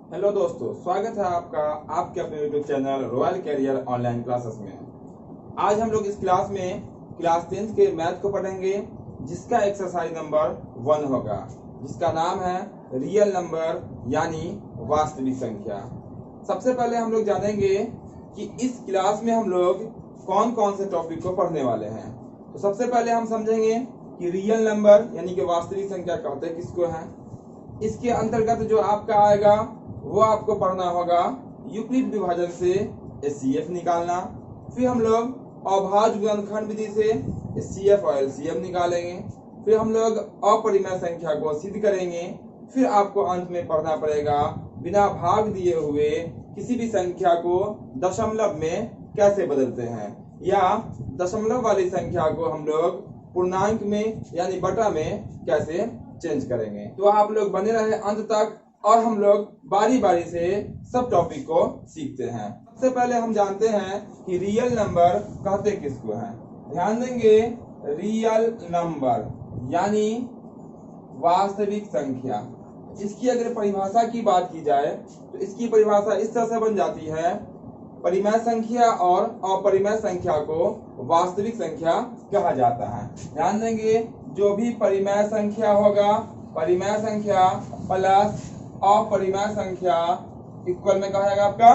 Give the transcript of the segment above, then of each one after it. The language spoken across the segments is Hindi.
हेलो दोस्तों, स्वागत है आपका आपके अपने YouTube channel royal career online classes में। आज हम लोग इस क्लास में क्लास 10th के मैथ को पढ़ेंगे, जिसका एक्सरसाइज नंबर 1 होगा, जिसका नाम है रियल नंबर यानी वास्तविक संख्या। सबसे पहले हम लोग जानेंगे कि इस क्लास में हम लोग कौन कौन से टॉपिक को पढ़ने वाले हैं। तो सबसे पहले हम समझेंगे कि रियल नंबर यानी कि वास्तविक संख्या कहते किसको है। इसके अंतर्गत जो आपका आएगा वो आपको पढ़ना होगा यूक्लिड विभाजन से एचसीएफ निकालना। फिर हम लोग अभाज्य गुणनखंड विधि से एचसीएफ और एलसीएम निकालेंगे। फिर हम लोग अपरिमेय संख्या को सिद्ध करेंगे। फिर आपको अंत में पढ़ना पड़ेगा बिना भाग दिए हुए किसी भी संख्या को दशमलव में कैसे बदलते हैं, या दशमलव वाली संख्या को हम लोग पूर्णांक में यानी बटा में कैसे चेंज करेंगे। तो आप लोग बने रहे अंत तक और हम लोग बारी बारी से सब टॉपिक को सीखते हैं। सबसे पहले हम जानते हैं कि रियल नंबर कहते किसको हैं। ध्यान देंगे, रियल नंबर यानी वास्तविक संख्या। इसकी अगर परिभाषा की बात की जाए तो इसकी परिभाषा इस तरह से बन जाती है, परिमेय संख्या और अपरिमेय संख्या को वास्तविक संख्या कहा जाता है। ध्यान देंगे, जो भी परिमेय संख्या होगा, परिमेय संख्या प्लस अपरिमेय संख्या इक्वल में कहा जाएगा आपका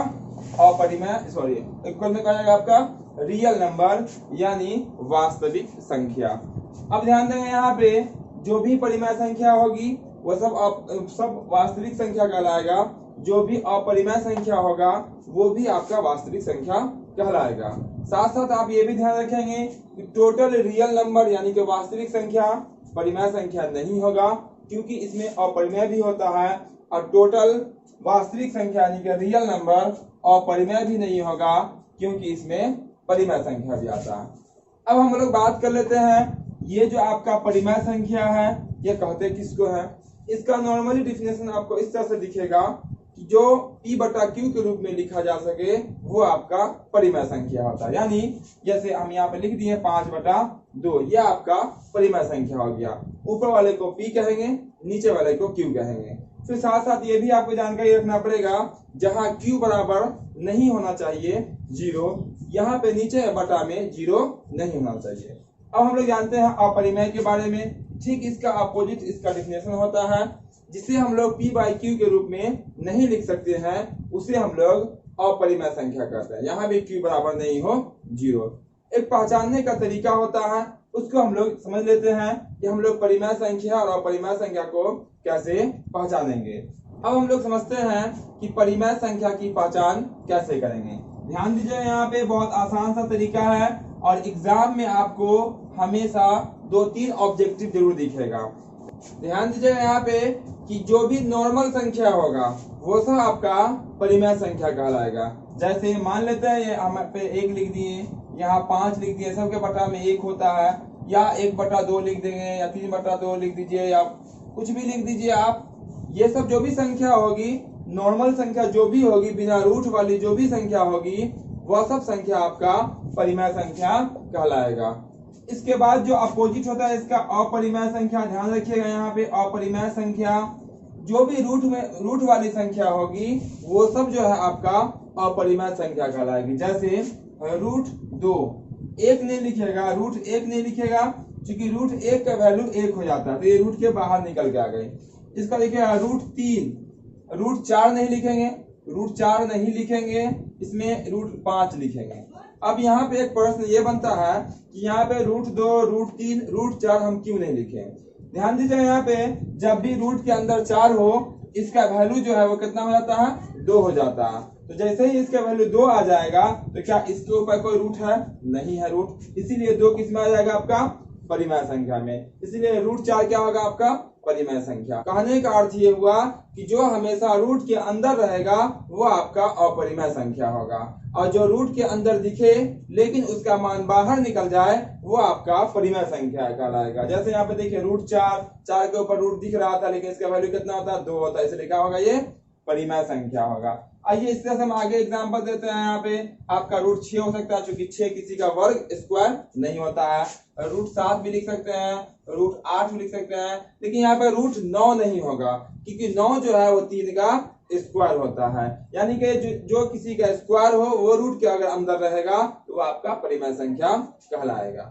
इक्वल में कहा जाएगा आपका रियल नंबर यानी वास्तविक संख्या। अब ध्यान देंगे, यहाँ पे जो भी परिमेय संख्या होगी वो सब वास्तविक संख्या कहलाएगा। जो भी अपरिमेय संख्या होगा वो भी आपका वास्तविक संख्या कहलाएगा। साथ साथ आप ये भी ध्यान रखेंगे कि टोटल रियल नंबर यानी कि वास्तविक संख्या परिमेय संख्या नहीं होगा, क्योंकि इसमें अपरिमेय भी होता है, और टोटल वास्तविक संख्या यानी कि रियल नंबर अपरिमेय भी नहीं होगा, क्योंकि इसमें परिमेय संख्या भी आता है। अब हम लोग बात कर लेते हैं, ये जो आपका परिमेय संख्या है ये कहते किसको है। इसका नॉर्मली डिफिनेशन आपको इस तरह से दिखेगा कि जो P बटा Q के रूप में लिखा जा सके वो आपका परिमेय संख्या होता है। यानी जैसे हम यहाँ पे लिख दिए 5/2, ये आपका परिमेय संख्या हो गया। ऊपर वाले को P कहेंगे, नीचे वाले को Q कहेंगे। फिर साथ साथ ये भी आपको जानकारी रखना पड़ेगा, जहाँ Q बराबर नहीं होना चाहिए 0, यहाँ पे नीचे बटा में 0 नहीं होना चाहिए। अब हम लोग जानते हैं अपरिमेय के बारे में। ठीक इसका अपोजिट इसका डिफिनेशन होता है, जिसे हम लोग P/Q के रूप में नहीं लिख सकते हैं, उसे हम लोग अपरिमेय संख्या कहते हैं। यहाँ भी Q बराबर नहीं हो 0। एक पहचानने का तरीका होता है, उसको हम लोग समझ लेते हैं कि हम लोग परिमेय संख्या और अपरिमेय संख्या को कैसे पहचानेंगे। अब हम लोग समझते हैं कि परिमेय संख्या की पहचान कैसे करेंगे। ध्यान दीजिए, यहाँ पे बहुत आसान सा तरीका है और एग्जाम में आपको हमेशा 2-3 ऑब्जेक्टिव जरूर दिखेगा। ध्यान दीजिएगा यहाँ पे कि जो भी नॉर्मल संख्या होगा वो सब आपका परिमेय संख्या कहलाएगा। जैसे मान लेते हैं ये हम पे 1 लिख दिए, यहाँ 5 लिख दिए, सबके बटा में 1 होता है, या 1/2 लिख देंगे, या 3/2 लिख दीजिए, या कुछ भी लिख दीजिए आप। ये सब जो भी संख्या होगी, नॉर्मल संख्या जो भी होगी, बिना रूट वाली जो भी संख्या होगी, वह सब संख्या आपका परिमेय संख्या कहलाएगा। इसके बाद जो अपोजिट होता है इसका अपरिमेय संख्या। ध्यान रखिएगा, यहाँ पे अपरिमेय संख्या जो भी रूट वाली संख्या होगी वो सब जो है आपका अपरिमेय संख्या कहलाएगी। जैसे √2 1 नहीं लिखेगा, √1 नहीं लिखेगा, क्योंकि √1 का वैल्यू 1 हो जाता है, तो ये रूट के बाहर निकल के आ गई। इसका लिखेगा √3, √4 नहीं लिखेंगे, √4 नहीं लिखेंगे, इसमें √5 लिखेंगे। अब यहाँ पे एक प्रश्न ये बनता है कि यहाँ पे √2, √3, √4 हम क्यों नहीं लिखे। ध्यान दीजिए, यहाँ पे जब भी रूट के अंदर 4 हो, इसका वैल्यू जो है वो कितना हो जाता है, 2 हो जाता है। तो जैसे ही इसका वैल्यू 2 आ जाएगा तो क्या इसके ऊपर कोई रूट है, नहीं है रूट, इसीलिए 2 किस में आ जाएगा आपका परिमेय संख्या में। इसीलिए √4 क्या होगा आपका परिमेय संख्या। कहने का अर्थ ये हुआ कि जो हमेशा रूट के अंदर रहेगा वो आपका अपरिमेय संख्या होगा, और जो रूट के अंदर दिखे लेकिन उसका मान बाहर निकल जाए वो आपका परिमेय संख्या कहलाएगा। जैसे यहाँ पे देखिए √4 के ऊपर रूट दिख रहा था, लेकिन इसका वैल्यू कितना होता है, 2 होता है, इसलिए क्या होगा, ये परिमेय संख्या होगा। आइए इस तरह से हम आगे एग्जांपल देते हैं। यहाँ पे आपका √6 हो सकता है, क्योंकि 6 किसी का वर्ग स्क्वायर नहीं होता है। √7 भी लिख सकते हैं, √8 भी लिख सकते हैं, लेकिन यहाँ पे √9 नहीं होगा, क्योंकि 9 जो है वो 3 का स्क्वायर होता है, यानी कि जो किसी का स्क्वायर हो वो रूट के अगर अंदर रहेगा तो वो आपका परिमेय संख्या कहलाएगा।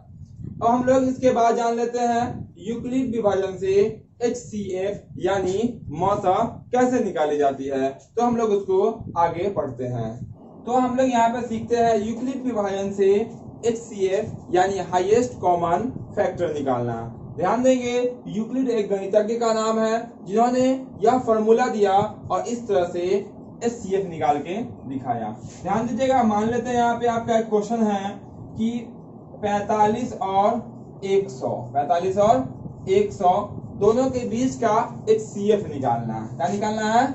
अब हम लोग इसके बाद जान लेते हैं यूक्लिड विभाजन से HCF यानी मौसा कैसे निकाली जाती है, तो हम लोग उसको आगे पढ़ते हैं। तो हम लोग यहाँ पे सीखते हैं यूक्लिड विभाजन से HCF यानी हाईएस्ट कॉमन फैक्टर निकालना। ध्यान देंगे यूक्लिड एक गणितज्ञ का नाम है जिन्होंने यह फॉर्मूला दिया और इस तरह से HCF निकाल के दिखाया। ध्यान दीजिएगा, मान लेते हैं यहाँ पे आपका एक क्वेश्चन है कि 45 और 100 दोनों के बीच का HCF निकालना है। क्या निकालना है?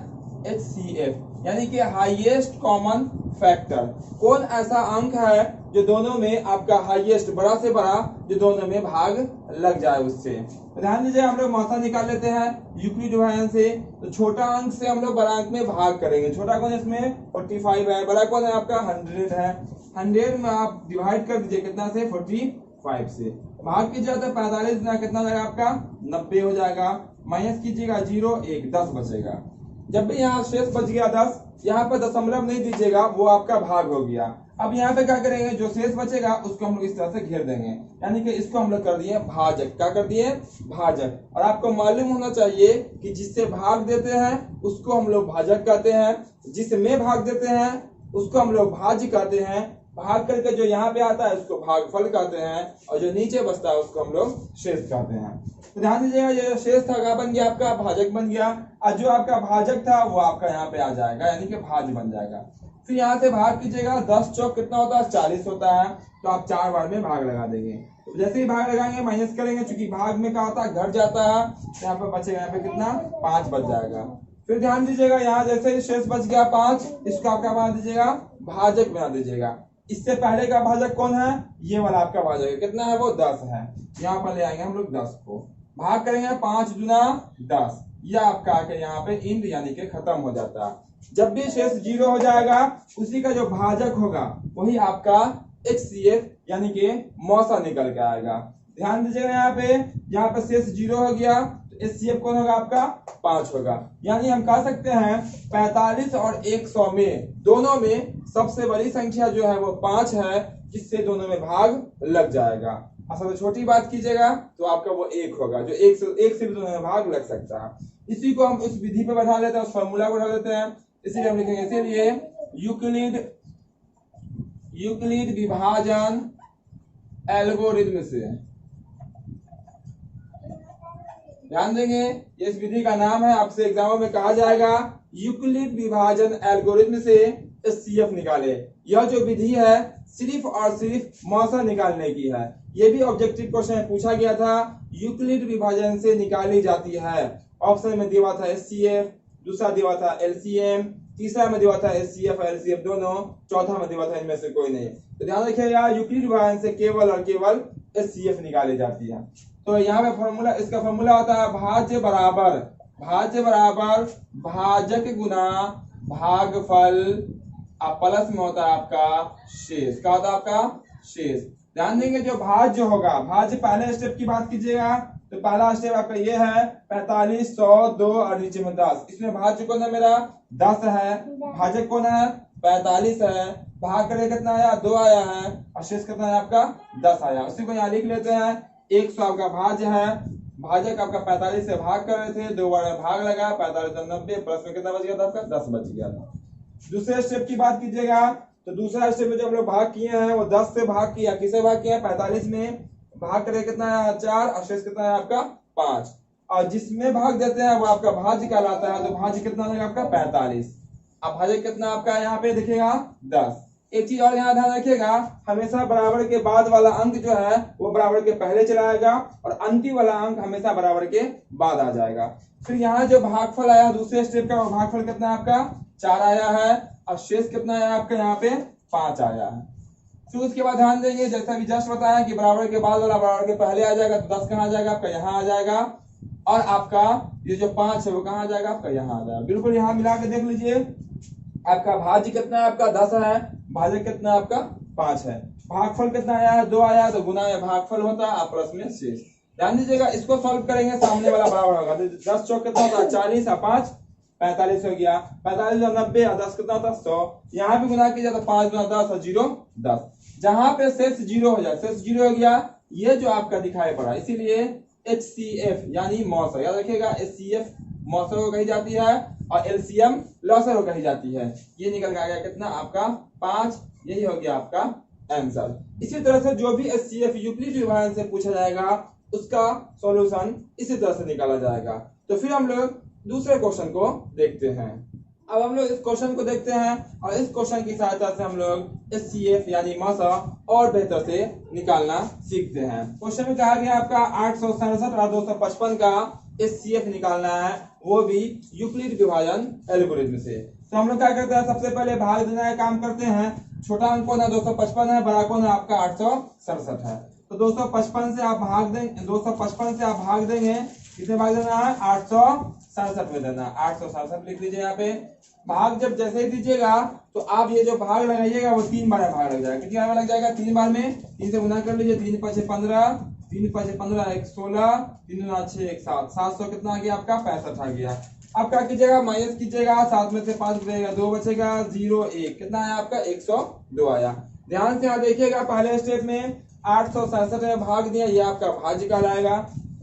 HCF यानी कि हाईएस्ट कॉमन फैक्टर। कौन ऐसा अंक है जो दोनों में आपका हाईएस्ट बड़ा से बड़ा जो दोनों में भाग लग जाए उससे। तो ध्यान दीजिए, हम लोग मौसा निकाल लेते हैं यूक्लिड विभाजन से। तो छोटा अंक से हम लोग बड़ा अंक में भाग करेंगे। छोटा कौन है इसमें? 45 है। बड़ा कौन है आपका? 100 है। 100 में आप डिवाइड कर दीजिए कितना से? 45 से। भाग कीजिए तो 45 ना कितना जाएगा आपका? 90 हो जाएगा। माइनस कीजिएगा 0 1 10 बचेगा। जब भी यहाँ शेष बच गया 10, यहाँ पर दशमलव नहीं दीजिएगा, वो आपका भाग हो गया। अब यहाँ पे क्या करेंगे? जो शेष बचेगा उसको हम लोग इस तरह से घेर देंगे, यानी कि इसको हम लोग कर दिए भाजक। क्या कर दिए? भाजक। और आपको मालूम होना चाहिए कि जिससे भाग देते हैं उसको हम लोग भाजक कहते हैं, जिसमें भाग देते हैं उसको हम लोग भाज्य कहते हैं। भाग करके जो यहाँ पे आता है उसको भागफल कहते हैं, और जो नीचे बचता है उसको हम लोग शेष कहते हैं। तो ध्यान दीजिएगा, ये जो शेष था क्या बन गया? आपका भाजक बन गया। और जो आपका भाजक था वो आपका यहाँ पे आ जाएगा, यानी कि भाज्य बन जाएगा। फिर यहाँ से भाग कीजिएगा, 10 चौक कितना होता है? 40 होता है। तो आप 4 बार में भाग लगा देंगे। तो जैसे ही भाग लगाएंगे माइनस करेंगे, चूंकि भाग में क्या होता है? घट जाता है। तो यहाँ पे बचेगा, यहाँ पे कितना? 5 बच जाएगा। फिर ध्यान दीजिएगा, यहाँ जैसे ही शेष बच गया 5, इसको आप क्या बना दीजिएगा? भाजक बना दीजिएगा। इससे पहले का भाजक कौन है? ये वाला आपका भाजक है। कितना है वो? 10 है। यहाँ पर ले आएंगे हम लोग 10 को, भाग करेंगे 5 दूना 10। यह आपका आके यहाँ पे इंड यानी कि खत्म हो जाता है। जब भी शेष 0 हो जाएगा, उसी का जो भाजक होगा वही आपका HCF यानी कि मौसा निकल के आएगा। ध्यान दीजिएगा, यहाँ पे शेष 0 हो गया तो HCF कौन होगा? आपका 5 होगा। यानी हम कह सकते हैं 45 और 100 में दोनों में सबसे बड़ी संख्या जो है वो 5 है, जिससे दोनों में भाग लग जाएगा। असल छोटी बात कीजिएगा तो आपका वो 1 होगा, जो 1 से भी दोनों में भाग लग सकता है। इसी को हम उस विधि पे बैठा लेते हैं, उस फॉर्मूला को बैठा लेते हैं। इसीलिए हम लिखेंगे, इसीलिए यूक्लिड विभाजन एल्गोरिथम से। ध्यान देंगे, इस विधि का नाम है, आपसे एग्जामों में कहा जाएगा यूक्लिड विभाजन एल्गोरिथम से HCF निकाले। यह जो विधि है सिर्फ और सिर्फ मौसा निकालने की है। यह भी ऑब्जेक्टिव क्वेश्चन पूछा गया था, यूक्लिड विभाजन से निकाली जाती है। ऑप्शन में दिया था HCF, दूसरा दिया था LCM, तीसरा में दिया था HCF और LCF दोनों, चौथा में दिया था इनमें से कोई नहीं। तो ध्यान रखिएगा, यूक्लिड विभाजन से केवल और केवल HCF निकाली जाती है। तो यहाँ पे फॉर्मूला, इसका फॉर्मूला होता है भाज्य बराबर भाजक गुना भागफल, प्लस में होता है आपका शेष। क्या होता है आपका? शेष। ध्यान देंगे, जो भाज्य होगा, भाज्य पहले स्टेप की बात कीजिएगा तो पहला स्टेप आपका ये है 45 100 2 और नीचे में 10। इसमें भाज्य कौन है? मेरा 10 है। भाजक कौन है? 45 है। भाग करके कितना आया? 2 आया है। और शेष कितना है आपका? 10 आया। उसी को यहाँ लिख लेते हैं। 100 आपका भाज्य है, भाजक आपका 45 से भाग कर रहे थे, 2 बार में भाग लगा, 45 और 90, प्लस में कितना बच गया था आपका? 10 बच गया था। दूसरे स्टेप की बात कीजिएगा तो दूसरा स्टेप में जो हम लोग भाग किए हैं वो 10 से भाग किया। किसे भाग किया? 45 में भाग करके कितना है? 4 और शेष कितना है आपका? 5। और जिसमें भाग देते हैं वो आपका भाज्य कहलाता है। तो भाज्य कितना लगेगा आपका? 45। अब भाजक कितना आपका यहाँ पे दिखेगा? 10। एक चीज और यहाँ ध्यान रखिएगा, हमेशा बराबर के बाद वाला अंक जो है वो बराबर के पहले चला आएगा और अंतिम वाला अंक हमेशा बराबर के बाद आ जाएगा। फिर यहाँ जो भागफल आया दूसरे स्टेप का, वो भागफल कितना आपका? 4 आया है। और शेष कितना आया आपका? यहाँ पे 5 आया है। फिर उसके बाद ध्यान देंगे, जैसा भी जस्ट बताया कि बराबर के बाद वाला बराबर के पहले आ जाएगा, तो 10 कहाँ आ जाएगा आपका? यहाँ आ जाएगा। और आपका ये जो 5 है वो कहाँ आ जाएगा आपका? यहाँ आ जाएगा। बिल्कुल यहाँ मिला के देख लीजिए, आपका भाज्य कितना है आपका? 10 है। भाजक कितना आपका? 5 है। भागफल कितना आया है? 2 आया। तो गुना में भागफल होता है, प्लस में शेष। ध्यान दीजिएगा, इसको सॉल्व करेंगे, सामने वाला बराबर होगा। तो 10 चौक कितना होता है? 40 और 5 45 हो गया, 45 90 और 10 कितना होता है 100। यहाँ पे गुना किया तो 5 गुना 10 और 0 10। जहां पे शेष 0 हो जाए, शेष 0 हो गया, ये जो आपका दिखाई पड़ा, इसीलिए HCF यानी मौसर, याद रखिएगा HCF मौसर को कही जाती है और LCM लॉसर को कही जाती है। ये निकल के आ गया कितना आपका 5, यही हो गया आपका आंसर। इसी तरह से जो भी HCF यूक्लिड विभाजन से पूछा जाएगा उसका सॉल्यूशन इसी तरह से निकाला जाएगा। तो फिर हम लोग दूसरे क्वेश्चन को देखते हैं। अब हम लोग इस क्वेश्चन को देखते हैं और इस क्वेश्चन की सहायता से हम लोग HCF यानी मौसा और बेहतर से निकालना सीखते हैं। क्वेश्चन में कहा गया आपका 867 और 255 का HCF निकालना है, वो भी यूक्लिड विभाजन एल्गोरिथम से। तो हम लोग क्या करते हैं, सबसे पहले भाग देना का काम करते हैं। छोटा अंक कौन है 255 है, बड़ा कौन है आपका 867 है। तो 255 से आप भाग देंगे, 255 से आप भाग देंगे, कितने भाग देना है 867 में देना। 867 लिख लीजिए। यहाँ पे भाग जब जैसे ही दीजिएगा तो आप ये जो भाग लगाइएगा वो 3 बार भाग लग जाएगा। कितनी बार लग जाएगा 3 बार में, 3 से गुना कर लीजिए, 3 5 15, 3 5 15 1 16, 3 9 6 1 7, 700 कितना आ गया आपका 65 आ गया। अब क्या कीजिएगा माइनस कीजिएगा, 7 में से 5 बचेगा, 2 बचेगा, 0 1, कितना आया आपका 102 आया। ध्यान से यहाँ देखिएगा, पहले स्टेप में 867 में भाग दिया, ये आपका भाज्य कहलाएगा।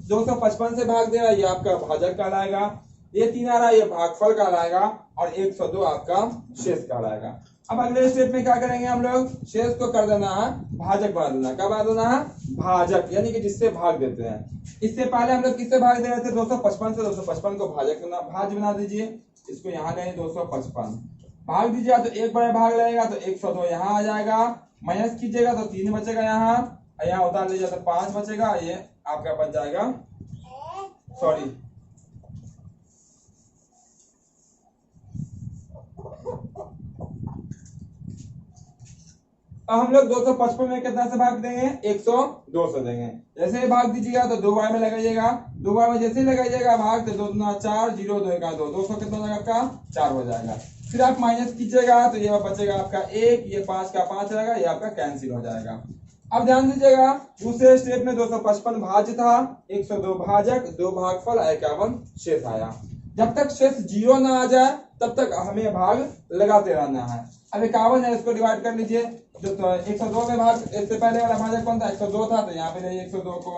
255 से भाग दिया, ये आपका भाजक कहलाएगा। ये 3 आ रहा है, ये भागफल कहलाएगा और 102 आपका शेष कहलाएगा। अब अगले स्टेप में क्या करेंगे हम लोग, शेष को कर देना है भाजक बना देना। क्या बना देना है भाजक, यानी कि जिससे भाग देते हैं। इससे पहले हम लोग किससे भाग दे रहे थे 255 से, 255 को भाजक भाज्य बना दीजिए। इसको यहाँ गए 255 भाग दीजिए तो एक बार भाग लगेगा तो 102 यहाँ आ जाएगा। माइनस कीजिएगा तो 3 बचेगा, यहाँ उतार लीजिए तो 5 बचेगा, ये आपका बच जाएगा, सॉरी अब हम लोग 255 में कितना से भाग देंगे 102 से देंगे। जैसे ही भाग दीजिएगा तो 2 बार में लगाइएगा, 2 बार में जैसे ही लगाइएगा भाग तो 2 दूना 4, 0 2 का 2, 200 कितना हो जाएगा आपका 4 हो जाएगा। फिर आप माइनस कीजिएगा तो ये बचेगा आपका 1, ये 5 का 5 रहेगा, ये आपका कैंसिल हो जाएगा। अब ध्यान दीजिएगा, दूसरे स्टेप में 255 भाज्य था, 102 भाजक, 2 भागफल, 51 शेष आया। जब तक शेष 0 ना आ जाए तब तक हमें भाग लगाते रहना है। अब 51 है, इसको डिवाइड कर लीजिए। जो तो 102 में भाग, इससे पहले वाला भाजक कौन था 102 था, तो यहाँ पे ले 102 को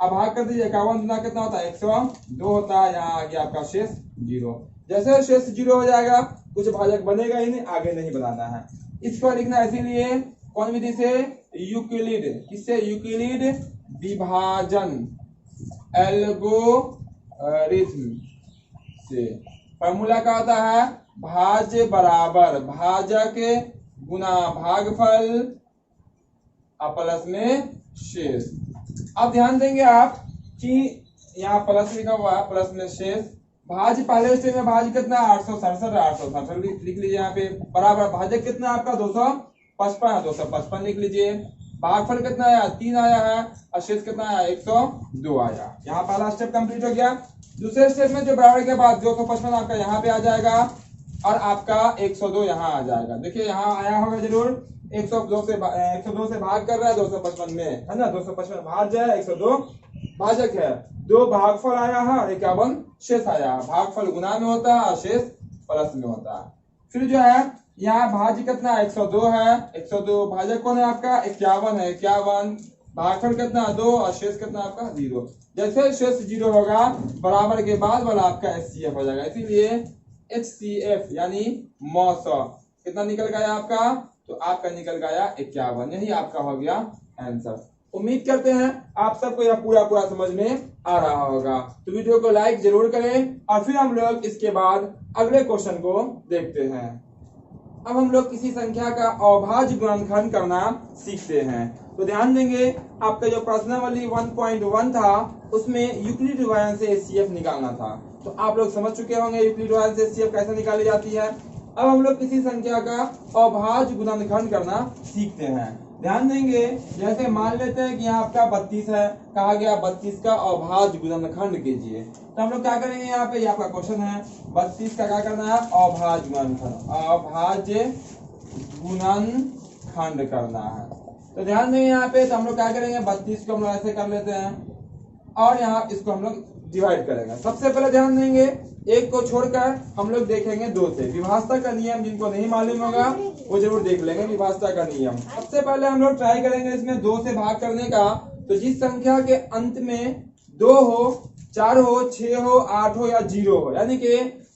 अब भाग कर दीजिए। 51 गुना कितना होता है 102 होता है, यहाँ आ गया आपका शेष 0। जैसे शेष 0 हो जाएगा कुछ भाजक बनेगा ही नहीं, आगे नहीं बनाना है। इसको लिखना इसीलिए कौन विधि से, यूक्लिड, किससे यूक्लिड विभाजन एल्गोरिथम से। फॉर्मूला क्या होता है, भाज्य बराबर भाजक गुना भागफल प्लस में शेष। अब ध्यान देंगे आप कि यहाँ प्लस लिखा हुआ है, प्लस में शेष। भाज्य पहले स्टेप में भाज्य कितना 867, 867 लिख लीजिए। यहाँ पे बराबर भाजक कितना आपका 255, 255 लिख लीजिए। भागफल कितना आया 3 आया है और शेष कितना आया 102 आया। यहाँ पहला स्टेप कंप्लीट हो गया। दूसरे स्टेप में जो बराबर के बाद 255 आपका यहाँ पे आ जाएगा और आपका 102 यहाँ आ जाएगा। देखिए यहाँ आया होगा जरूर, 102 से भाग कर रहा है 255 में, है ना। 255 भाज्य है, 102 भाजक है, 2 भागफल आया है और 51 शेष आया है। भागफल गुना में होता है और शेष प्लस में होता है। फिर जो है यहाँ भाज्य कितना 102 है, 102 भाजक कौन है आपका 51 है, 51 भागफल कितना 2 और शेष कितना आपका 0। जैसे शेष 0 होगा बराबर के बाद वाला आपका HCF हो जाएगा। इसीलिए HCF यानी मौसा कितना निकल गया आपका, तो आपका निकल गया 51। यही आपका हो गया आंसर। उम्मीद करते हैं आप सबको यह पूरा समझ में आ रहा होगा। तो वीडियो को लाइक जरूर करें और फिर हम लोग इसके बाद अगले क्वेश्चन को देखते हैं। अब हम लोग किसी संख्या का अभाज्य गुणनखंड करना सीखते हैं। तो ध्यान देंगे, आपका जो प्रश्नावली 1.1 था उसमें यूक्लिड विभाजन से HCF निकालना था। तो आप लोग समझ चुके होंगे यूक्लिड विभाजन से HCF कैसे निकाली जाती है। अब हम लोग किसी संख्या का अभाज्य गुणनखंड करना सीखते हैं। ध्यान देंगे, जैसे मान लेते हैं कि यहाँ आपका 32 है, कहा गया 32 का अभाज्य गुणनखंड कीजिए। तो हम लोग क्या करेंगे, यहाँ पे आपका क्वेश्चन है 32 का क्या करना है अभाज्य गुणनखंड, अभाज्य गुणनखंड करना है। तो ध्यान देंगे यहाँ पे, तो हम लोग क्या करेंगे 32 को हम लोग ऐसे कर लेते हैं और यहाँ इसको हम लोग डिवाइड करेंगे। सबसे पहले ध्यान देंगे एक को छोड़कर हम लोग देखेंगे 2 से। विभाजता का नियम जिनको नहीं मालूम होगा वो जरूर देख लेंगे विभाजता का नियम। सबसे पहले हम लोग ट्राई करेंगे इसमें 2 से भाग करने का। तो जिस संख्या के अंत में 2 हो, 4 हो, 6 हो, 8 हो या 0 हो, यानी कि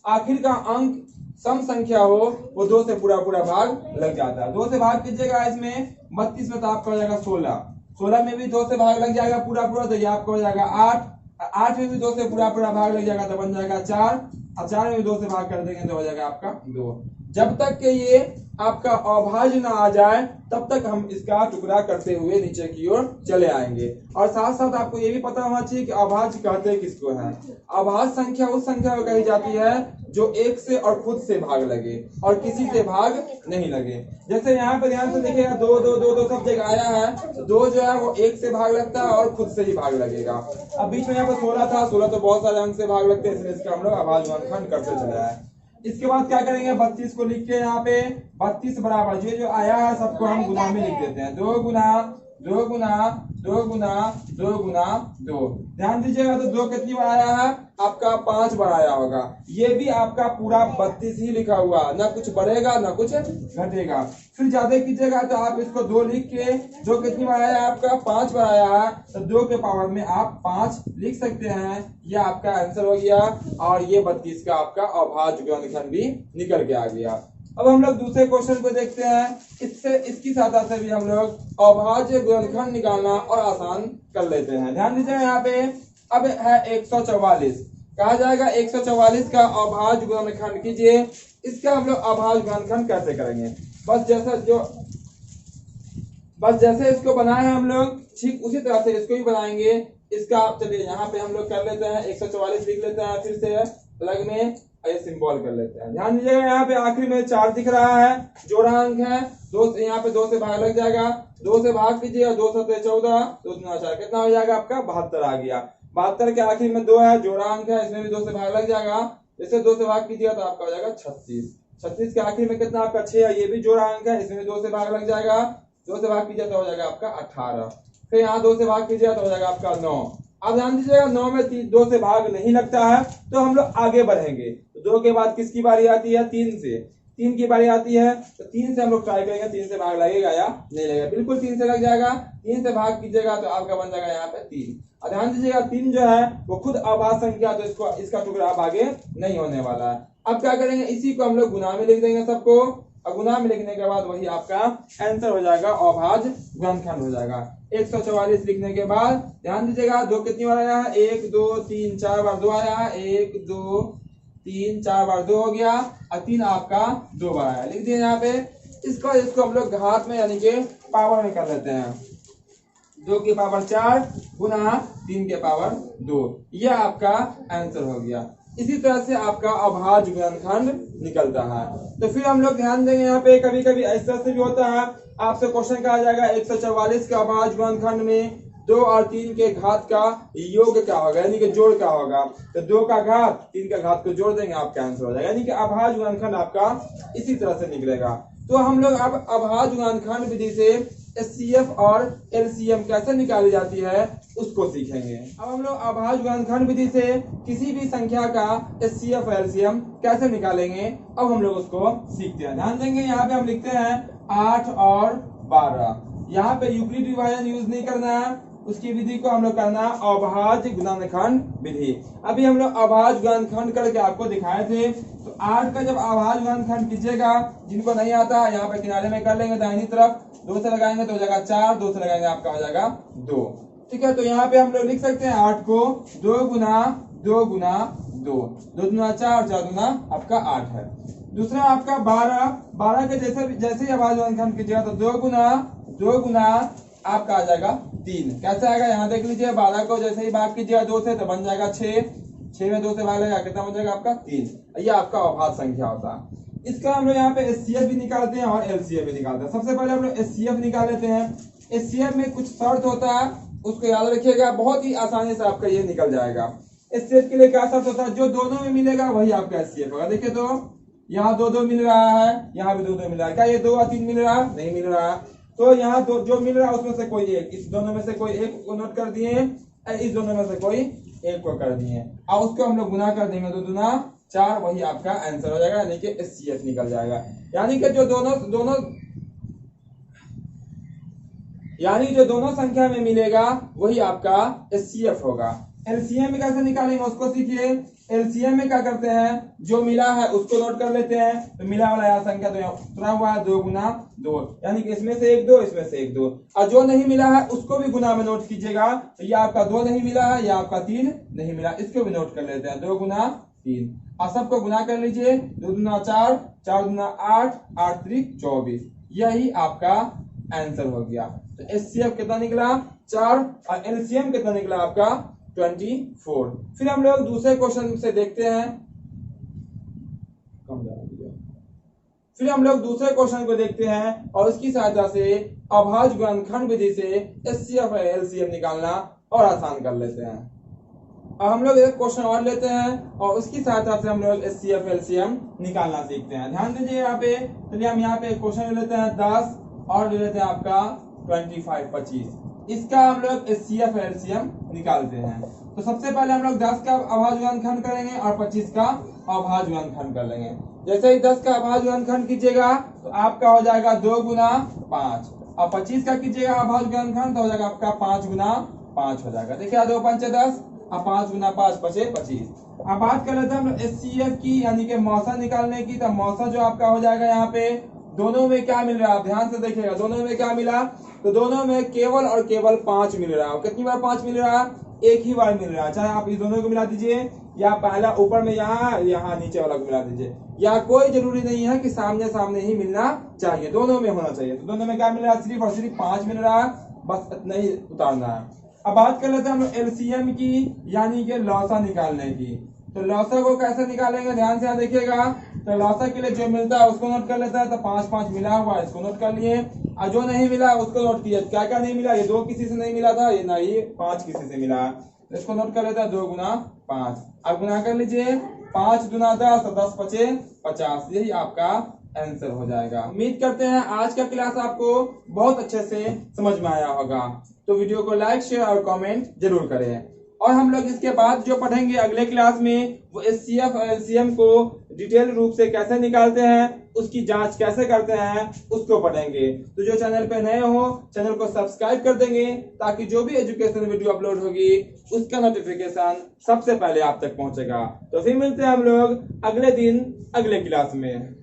आखिर का अंक सम संख्या हो, वो 2 से पूरा भाग लग जाता है। 2 से भाग कीजिएगा इसमें 32 में तो आपका हो जाएगा 16, 16 में भी 2 से भाग लग जाएगा पूरा, तो ये आपका हो जाएगा 8, 8 में भी 2 से पूरा भाग लग जाएगा तो बन जाएगा 4, और 4 में भी 2 से भाग कर देंगे तो हो जाएगा आपका 2। जब तक के ये आपका अभाज्य ना आ जाए तब तक हम इसका टुकड़ा करते हुए नीचे की ओर चले आएंगे। और साथ साथ आपको ये भी पता होना चाहिए कि अभाज्य कहते किसको है। अभाज्य संख्या उस संख्या को कही जाती है जो एक से और खुद से भाग लगे और किसी से भाग नहीं लगे। जैसे यहाँ पर ध्यान से देखिएगा 2 2 2 2 सब जगह आया है, तो 2 जो है वो एक से भाग लगता है और खुद से ही भाग लगेगा। अब बीच में यहाँ पर 16 था, 16 तो बहुत सारे अंक से भाग लगते हैं, इसलिए इसका हम लोग अभाज्य गुणनखंड करते चले आए। इसके बाद क्या करेंगे 32 को लिख के यहाँ पे 32 बराबर जो आया है सबको हम गुना में लिख देते हैं। 2 गुना 2 गुना 2 गुना 2 गुना 2। ध्यान दीजिएगा तो 2 कितनी बार आया है आपका 5 बार आया होगा। ये भी आपका पूरा 32 ही लिखा हुआ, ना कुछ बढ़ेगा ना कुछ घटेगा। फिर ज्यादा कीजिएगा तो आप इसको 2 लिख के 2 कितनी बार आया आपका 5 बार आया है, तो 2 के पावर में आप 5 लिख सकते हैं। ये आपका आंसर हो गया और ये 32 का आपका अभाज्य गुणनखंड भी निकल के आ गया। अब हम लोग दूसरे क्वेश्चन को देखते हैं। इसकी सहायता से भी हम लोग अभाज्य गुणनखंड निकालना और आसान कर लेते हैं। ध्यान दीजिए यहाँ पे अब है 144, कहा जाएगा 144 का अभाज्य गुणनखंड कीजिए। इसका हम लोग अभाज्य गुणनखंड कैसे करेंगे, बस जैसे इसको बनाए हैं हम लोग ठीक उसी तरह से इसको भी बनाएंगे। इसका चलिए यहाँ पे हम लोग कर लेते हैं 144 लिख लेते हैं, फिर से अलग में ये सिंबल कर लेते हैं। ध्यान दीजिएगा यहाँ पे आखिरी में 4 दिख रहा है, जोड़ा अंक है 2 से, यहाँ पे 2 से भाग लग जाएगा, 2 से भाग कीजिएगा 2 7 14, 2 दूना 4 कितना हो जाएगा आपका 72 आ गया। 72 के आखिर में 2 है, जोड़ा अंक है, इसमें भी 2 से भाग लग जाएगा, जैसे 2 से भाग कीजिएगा तो आपका हो जाएगा 36। 36 के आखिर में कितना आपका 6 है, ये भी जोड़ा अंक है, इसमें भी 2 से भाग लग जाएगा, 2 से भाग कीजिए तो हो जाएगा आपका 18। फिर यहाँ 2 से भाग कीजिएगा तो हो जाएगा आपका 9। अब ध्यान दीजिएगा 9 में 2 से भाग नहीं लगता है तो हम लोग आगे बढ़ेंगे। तो 2 के बाद किसकी बारी आती है 3 से, 3 की बारी आती है, तो 3 से हम लोग ट्राई करेंगे 3 से भाग लगेगा या नहीं लगेगा। बिल्कुल 3 से लग जाएगा, 3 से भाग कीजिएगा तो आपका बन जाएगा यहाँ पे 3। और ध्यान दीजिएगा 3 जो है वो खुद अभाज्य संख्या, तो इसका टुकड़ा अब आगे नहीं होने वाला है। अब क्या करेंगे इसी को हम लोग गुना में लिख देंगे सबको, और गुना में लिखने के बाद वही आपका आंसर हो जाएगा, अभाज्य गुणनखंड हो जाएगा। 144 लिखने के बाद ध्यान दीजिएगा 2 कितनी बार आया है 1 2 3 4 बार 2 आया है, 1 2 3 4 बार 2 हो गया, और 3 आपका 2 बार आया। लिख दिए यहाँ पे। इसको हम लोग घात में यानी कि पावर में कर लेते हैं। 2 की पावर 4 गुना 3 के पावर 2, यह आपका आंसर हो गया। इसी तरह से आपका अभाज्य गुणनखंड निकलता है। तो फिर हम लोग ध्यान देंगे यहाँ पे कभी कभी ऐसा से भी होता है, आपसे क्वेश्चन कहा जाएगा 144 का अभाज्य गुणनखंड में 2 और 3 के घात का योग क्या होगा, यानी कि जोड़ क्या होगा। तो 2 का घात 3 का घात को जोड़ देंगे, आपका आंसर हो जाएगा, यानी कि अभाज्य गुणनखंड आपका इसी तरह से निकलेगा। तो हम लोग अब अभाज्य गुणनखंड विधि से एचसीएफ और एलसीएम कैसे निकाली जाती है उसको सीखेंगे। अब हम लोग अभाज्य गुणनखंड विधि से किसी भी संख्या का एचसीएफ और एलसीएम कैसे निकालेंगे, अब हम लोग उसको सीखते हैं। ध्यान देंगे यहाँ पे हम लिखते हैं 8 और 12। यहाँ पे यूक्लिड विभाजन यूज नहीं करना है, उसकी विधि को हम लोग करना है अभाज्य गुणनखंड विधि। अभी हम लोग अभाज्य गुणनखंड करके आपको दिखाए थे। तो 8 का जब अभाज्य गुणनखंड कीजिएगा, जिनको नहीं आता यहाँ पे किनारे में कर लेंगे दाहिनी तरफ, 2 से लगाएंगे तो हो जाएगा 4, 2 से लगाएंगे आपका हो जाएगा 2। ठीक है, तो यहाँ पे हम लोग लिख सकते हैं 8 को 2 गुना 2 गुना 2, 2 दूना 4, 4 दूना आपका 8 है। दूसरा आपका 12 के जैसे ही अभाज्य गुणनखंड कीजिएगा तो 2 गुना आपका आ जाएगा 3। कैसे आएगा यहाँ देख लीजिए, 12 को जैसे ही भाग कीजिएगा 2 से तो बन जाएगा 6, 6 में 2 से भाग लगेगा कितना बन जाएगा आपका 3। ये आपका अभाज्य संख्या होता है। इसका हम लोग यहाँ पे एचसीएफ भी निकालते हैं और एलसीएफ भी निकालते हैं। सबसे पहले हम लोग एचसीएफ निकाल लेते हैं। एचसीएफ में कुछ शर्त होता है, उसको याद रखिएगा, बहुत ही आसानी से आपका ये निकल जाएगा। एचसीएफ के लिए क्या शर्त होता है, जो दोनों में मिलेगा वही आपका एचसीएफ होगा। देखिए तो यहाँ 2 2 मिल रहा है, यहाँ भी 2 2 मिल रहा है, क्या ये 2 और 3 मिल रहा है, नहीं मिल रहा है। तो यहाँ जो मिल रहा है उसमें से कोई एक, इस दोनों में से कोई एक को नोट कर दिए, इस दोनों में से कोई 1 को कर दिए और उसको हम लोग गुना कर देंगे तो दुना 4, वही आपका आंसर हो जाएगा, यानी कि HCF निकल जाएगा। यानी कि जो दोनों संख्या में मिलेगा वही आपका HCF होगा। एलसीएम में कैसे निकालेंगे उसको सीखिए। एलसीएम में क्या करते हैं, जो मिला है उसको नोट कर लेते हैं, तो मिला वाला यहाँ संख्या तो उतरा हुआ है 2 गुना 2, यानी कि इसमें से 1 2, इसमें से 1 2, और जो नहीं मिला है उसको भी गुना में नोट कीजिएगा। तो ये आपका 2 नहीं मिला है, या आपका 3 नहीं मिला, इसको भी नोट कर लेते हैं, 2 गुना 3, और सबको गुना कर लीजिए, 2 दूना 4, 4 दूना 8, 8 त्रिक 24, यही आपका आंसर हो गया। तो एचसीएफ कितना निकला 4 और एलसीएम कितना निकला आपका 24। फिर हम लोग दूसरे क्वेश्चन से देखते हैं, फिर हम लोग दूसरे क्वेश्चन को देखते हैं और उसकी सहायता से अभाज्य गुणनखंड विधि से एचसीएफ और एलसीएम निकालना और आसान कर लेते हैं। अब हम लोग एक क्वेश्चन और लेते हैं और उसकी सहायता से हम लोग एचसीएफ एलसीएम निकालना सीखते हैं। ध्यान दीजिए यहाँ पे, चलिए हम यहाँ पे एक क्वेश्चन ले लेते हैं 10 और ले लेते हैं आपका 25 25, इसका हम लोग एचसीएफ एलसीएम निकालते हैं। तो सबसे पहले हम लोग 10 का अभाज्य गुणनखंड करेंगे और 25 का अभाज्य गुणनखंड कर लेंगे। जैसे ही 10 का अभाज्य गुणनखंड कीजिएगा तो आपका हो जाएगा 2 गुना 5, और 25 का कीजिएगा अभाज्य गुणनखंड तो हो जाएगा आपका 5 गुना 5 हो जाएगा। देखिए 2 5 10 और 5 गुना 5 बचे 25। अब बात कर लेते हैं हम लोग एचसीएफ की, यानी कि मौसा निकालने की। तो मौसा जो आपका हो जाएगा यहाँ पे, दोनों में क्या मिल रहा है, ध्यान से देखिएगा, दोनों में क्या मिला, तो दोनों में केवल और केवल 5 मिल रहा है। कितनी बार 5 मिल रहा है, एक ही बार मिल रहा है। चाहे आप इस दोनों को मिला दीजिए, या पहला ऊपर में यहाँ नीचे वाला को मिला दीजिए, या कोई जरूरी नहीं है कि सामने सामने ही मिलना चाहिए, दोनों में होना चाहिए। तो दोनों में क्या मिल रहा है, सिर्फ और सिर्फ 5 मिल रहा है, बस इतना ही उतारना है। अब बात कर लेते हैं हम लोग एलसीएम की, यानी कि लौसा निकालने की। तो लौसा को कैसे निकालेंगे, ध्यान से यहाँ देखिएगा। तो लौसा के लिए जो मिलता है उसको नोट कर लेता है। तो 5 5 मिला हुआ है, इसको नोट कर लिए, और जो नहीं मिला उसको नोट किया। क्या क्या नहीं मिला, ये 2 किसी से नहीं मिला था, ये ना ये 5 किसी से मिला, तो इसको नोट कर लेता है 2 गुना 5। अब गुना कर लीजिए, 5 गुना 10 और 10 पचे 50, यही आपका आंसर हो जाएगा। उम्मीद करते हैं आज का क्लास आपको बहुत अच्छे से समझ में आया होगा। तो वीडियो को लाइक शेयर और कमेंट जरूर करें। और हम लोग इसके बाद जो पढ़ेंगे अगले क्लास में, वो एचसीएफ और एलसीएम को डिटेल रूप से कैसे निकालते हैं, उसकी जांच कैसे करते हैं, उसको पढ़ेंगे। तो जो चैनल पे नए हो, चैनल को सब्सक्राइब कर देंगे, ताकि जो भी एजुकेशन वीडियो अपलोड होगी उसका नोटिफिकेशन सबसे पहले आप तक पहुंचेगा। तो फिर मिलते हैं हम लोग अगले दिन अगले क्लास में।